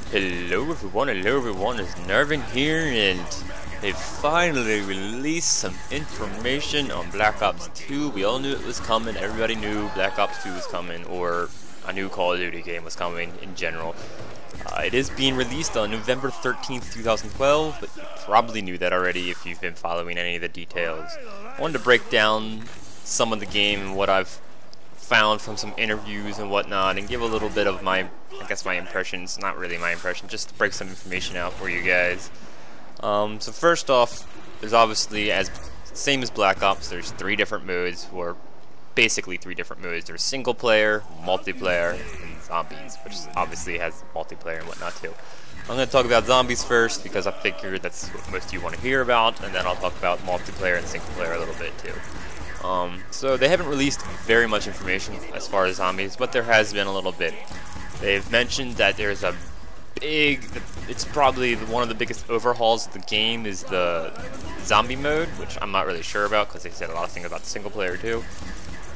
Hello everyone, it's Nervin here, and they finally released some information on Black Ops 2. We all knew it was coming, everybody knew Black Ops 2 was coming, or a new Call of Duty game was coming in general. It is being released on November 13th, 2012, but you probably knew that already if you've been following any of the details. I wanted to break down some of the game and what I've found from some interviews and whatnot, and give a little bit of my impressions. Not really my impression, just to break some information out for you guys. So first off, there's obviously, same as Black Ops, there's three different modes, or basically three different modes. There's single player, multiplayer, and zombies, which obviously has multiplayer and whatnot too. I'm going to talk about zombies first because I figured that's what most of you want to hear about, and then I'll talk about multiplayer and single player a little bit too. So they haven't released very much information as far as zombies, but there has been a little bit. They've mentioned that there's a it's probably one of the biggest overhauls of the game is the zombie mode, which I'm not really sure about because they said a lot of things about the single player too.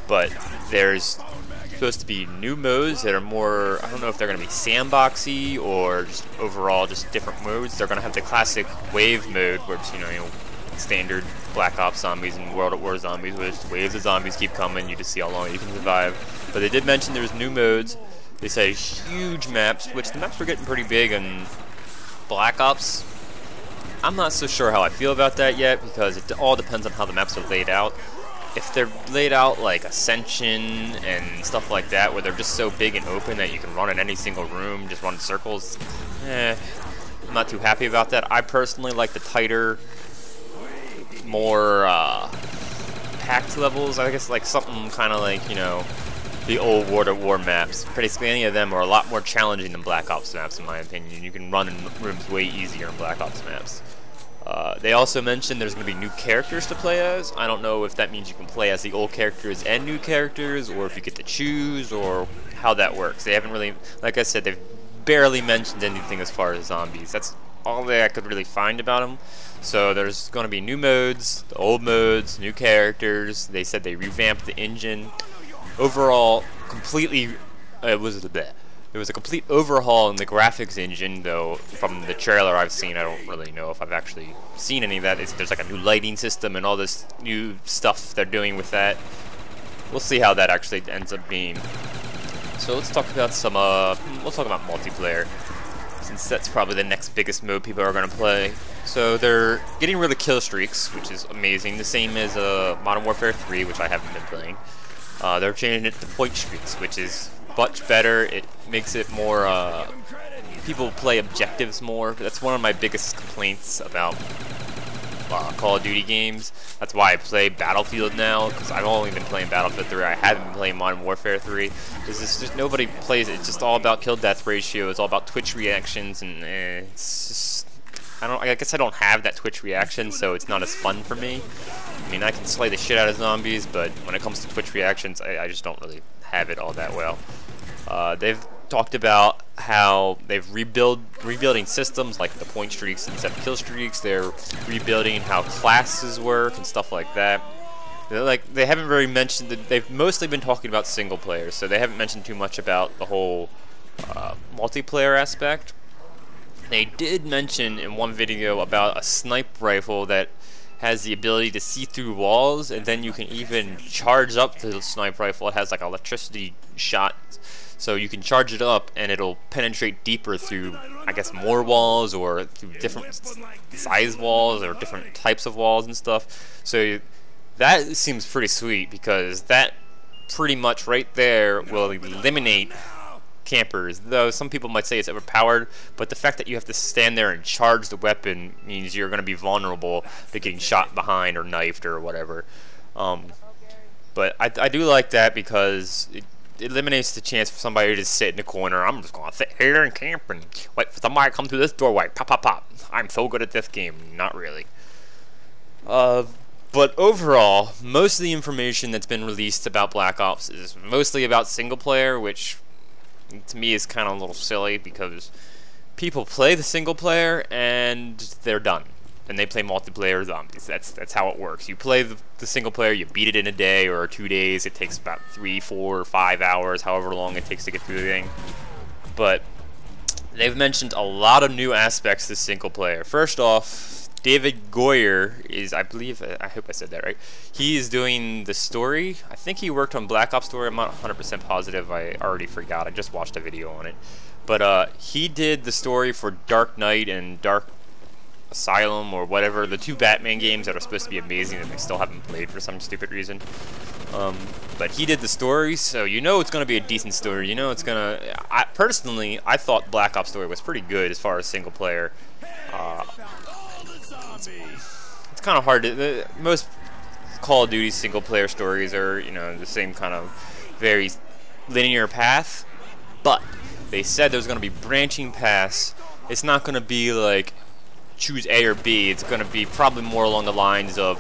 But there's supposed to be new modes that are more, I don't know if they're going to be sandboxy or just overall just different modes. They're going to have the classic wave mode, where it's, you know, standard Black Ops zombies and World at War zombies, where waves of zombies keep coming, you just see how long you can survive. But they did mention there's new modes. They say huge maps, which the maps were getting pretty big in Black Ops. I'm not so sure how I feel about that yet, because it all depends on how the maps are laid out. If they're laid out like Ascension and stuff like that, where they're just so big and open that you can run in any single room, just run in circles, I'm not too happy about that. I personally like the tighter, more packed levels. I guess like something kind of like, you know, the old World at War maps. Pretty many of them are a lot more challenging than Black Ops maps, in my opinion. You can run in rooms way easier in Black Ops maps. They also mentioned there's going to be new characters to play as. I don't know if that means you can play as the old characters and new characters, or if you get to choose, or how that works. They haven't really, like I said, they've barely mentioned anything as far as zombies. That's all that I could really find about them. So there's going to be new modes, the old modes, new characters. They said they revamped the engine. Overall, completely, there was a complete overhaul in the graphics engine, though from the trailer I've seen. I don't really know if I've actually seen any of that. There's like a new lighting system and all this new stuff they're doing with that. We'll see how that actually ends up being. So let's talk about some, we'll talk about multiplayer, since that's probably the next biggest mode people are going to play. So they're getting rid of kill streaks, which is amazing. The same as Modern Warfare 3, which I haven't been playing. They're changing it to point streaks, which is much better. It makes it more, people play objectives more. That's one of my biggest complaints about Call of Duty games. That's why I play Battlefield now, because I've only been playing Battlefield 3. I haven't been playing Modern Warfare 3, because it's just nobody plays it. It's just all about kill-death ratio. It's all about Twitch reactions, and it's just, I guess I don't have that Twitch reaction, so it's not as fun for me. I mean, I can slay the shit out of zombies, but when it comes to Twitch reactions, I just don't really have it all that well. They've talked about how they've rebuilding systems like the point streaks instead of kill streaks. They're rebuilding how classes work and stuff like that. They haven't really mentioned that. They've mostly been talking about single player, so they haven't mentioned too much about the whole multiplayer aspect. They did mention in one video about a sniper rifle that has the ability to see through walls, and then you can even charge up the sniper rifle. It has like electricity shot, so you can charge it up and it'll penetrate deeper through, I guess, more walls, or through different size walls or different types of walls and stuff. So that seems pretty sweet, because that pretty much right there will eliminate campers. Though some people might say it's overpowered, but the fact that you have to stand there and charge the weapon means you're going to be vulnerable to getting shot behind or knifed or whatever. But I do like that, because it eliminates the chance for somebody to just sit in the corner. I'm just going to sit here and camp and wait for somebody to come through this doorway. Pop, pop, pop. I'm so good at this game. Not really. But overall, most of the information that's been released about Black Ops is mostly about single player, which to me is kind of a little silly, because people play the single player and they're done, and they play multiplayer zombies. That's how it works. You play the single player, you beat it in a day or 2 days. It takes about 3, 4, or 5 hours, however long it takes to get through the thing. But they've mentioned a lot of new aspects to single player. First off, David Goyer is, I believe, I hope I said that right. He is doing the story. I think he worked on Black Ops story. I'm not 100% positive. I already forgot. I just watched a video on it. But he did the story for Dark Knight and Dark Asylum or whatever, the 2 Batman games that are supposed to be amazing that I still haven't played for some stupid reason. But he did the story, so you know it's going to be a decent story. You know it's going to... Personally, I thought Black Ops story was pretty good as far as single player. It's kind of hard to... most Call of Duty single player stories are, you know, the same kind of very linear path. But they said there's going to be branching paths. It's not going to be like choose A or B. It's going to be probably more along the lines of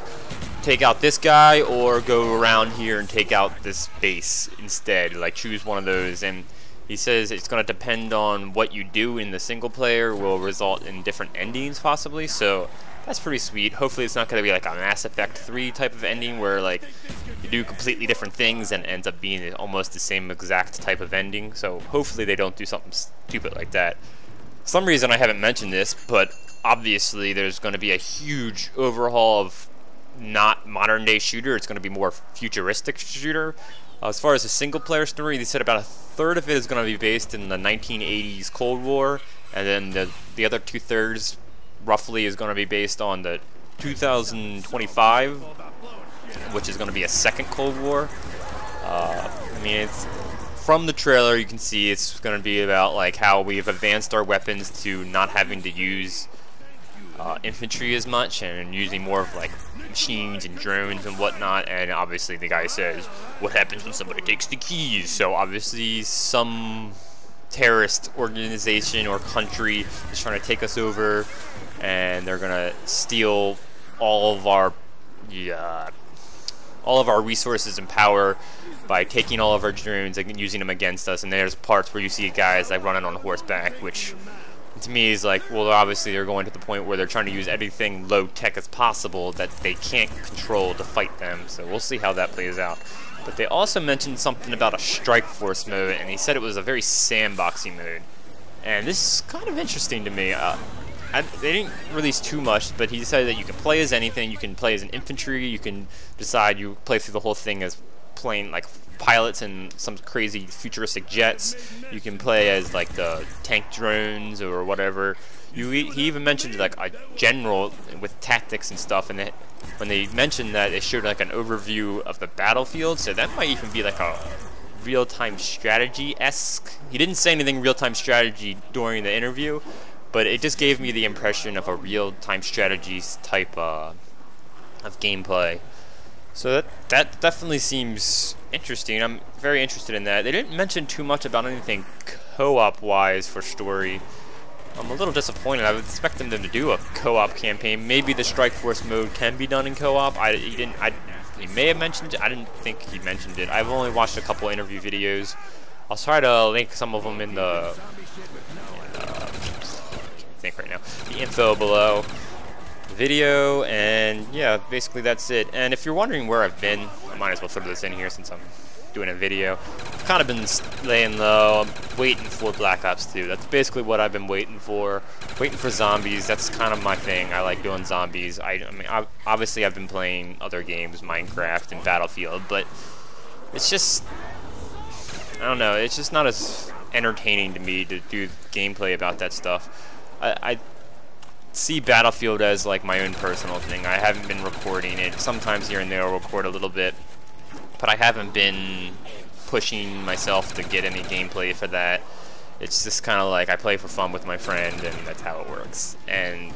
take out this guy or go around here and take out this base instead. Like choose one of those. And he says it's going to depend on what you do in the single player will result in different endings possibly. So that's pretty sweet. Hopefully it's not going to be like a Mass Effect 3 type of ending where like you do completely different things and ends up being almost the same exact type of ending. So hopefully they don't do something stupid like that. For some reason I haven't mentioned this, but obviously there's going to be a huge overhaul of not modern day shooter. It's going to be more futuristic shooter. As far as the single player story, they said about a third of it is going to be based in the 1980s Cold War, and then the other 2/3 roughly is going to be based on the 2025, which is going to be a second Cold War. I mean, it's from the trailer you can see it's going to be about like how we've advanced our weapons to not having to use infantry as much and using more of like machines and drones and whatnot. And obviously the guy says, what happens when somebody takes the keys? So obviously some terrorist organization or country is trying to take us over, and they're gonna steal all of our resources and power by taking all of our drones and using them against us. And there's parts where you see guys like running on horseback, which to me is like, well, obviously they're going to the point where they're trying to use everything low tech as possible that they can't control to fight them. So we'll see how that plays out. But they also mentioned something about a Strike Force mode, and he said it was a very sandboxy mode. And this is kind of interesting to me. They didn't release too much, but he said that you can play as anything. You can play as an infantry. You can decide you play through the whole thing as playing like pilots and some crazy futuristic jets. You can play as like the tank drones or whatever. He even mentioned like a general with tactics and stuff, and when they mentioned that, it showed like an overview of the battlefield, so that might even be like a real-time strategy-esque. He didn't say anything real-time strategy during the interview, but it just gave me the impression of a real-time strategies type of gameplay. So that definitely seems interesting. I'm very interested in that. They didn't mention too much about anything co-op wise for story. I'm a little disappointed. I would expect them to do a co-op campaign. Maybe the Strike Force mode can be done in co-op. He may have mentioned it. I didn't think he mentioned it. I've only watched a couple interview videos. I'll try to link some of them in the info below the video. And yeah, basically that's it. And if you're wondering where I've been, I might as well throw this in here since I'm doing a video. I've kind of been laying low. I'm waiting for Black Ops 2. That's basically what I've been waiting for. Waiting for zombies. That's kind of my thing. I like doing zombies. I mean, obviously I've been playing other games, Minecraft and Battlefield, but it's just, I don't know, it's just not as entertaining to me to do gameplay about that stuff. I see Battlefield as like my own personal thing. I haven't been recording it. Sometimes here and there I'll record a little bit, but I haven't been pushing myself to get any gameplay for that. It's just kind of like I play for fun with my friend, and that's how it works. And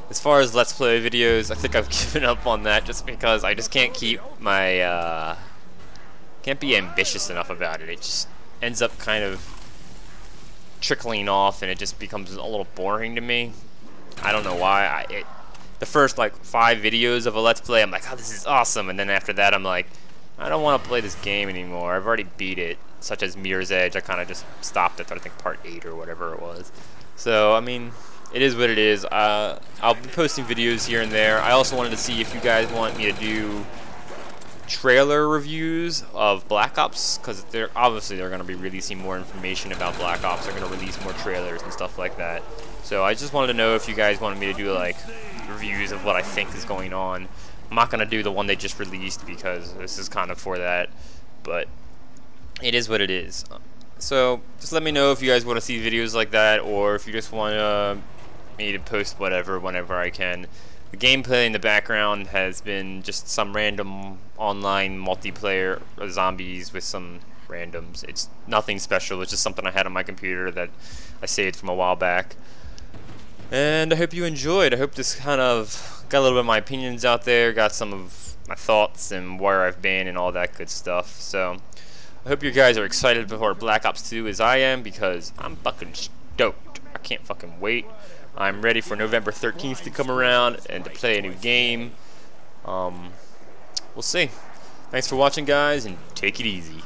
as far as Let's Play videos, I think I've given up on that just because I just can't keep my, can't be ambitious enough about it. It just ends up kind of trickling off, and it just becomes a little boring to me. I don't know why. The first like 5 videos of a Let's Play, I'm like, oh, this is awesome, and then after that I'm like, I don't want to play this game anymore. I've already beat it, such as Mirror's Edge. I kind of just stopped at, I think, part 8 or whatever it was. So, I mean, it is what it is. I'll be posting videos here and there. I also wanted to see if you guys want me to do trailer reviews of Black Ops, because they're going to be releasing more information about Black Ops. They're going to release more trailers and stuff like that. So I just wanted to know if you guys wanted me to do like reviews of what I think is going on. I'm not going to do the one they just released because this is kind of for that, but it is what it is. So just let me know if you guys want to see videos like that, or if you just want me to post whatever whenever I can. The gameplay in the background has been just some random online multiplayer zombies with some randoms. It's nothing special. It's just something I had on my computer that I saved from a while back. And I hope you enjoyed. I hope this kind of got a little bit of my opinions out there, got some of my thoughts and where I've been and all that good stuff. So I hope you guys are excited for Black Ops 2 as I am, because I'm fucking stoked. I can't fucking wait. I'm ready for November 13th to come around and to play a new game. We'll see. Thanks for watching, guys, and take it easy.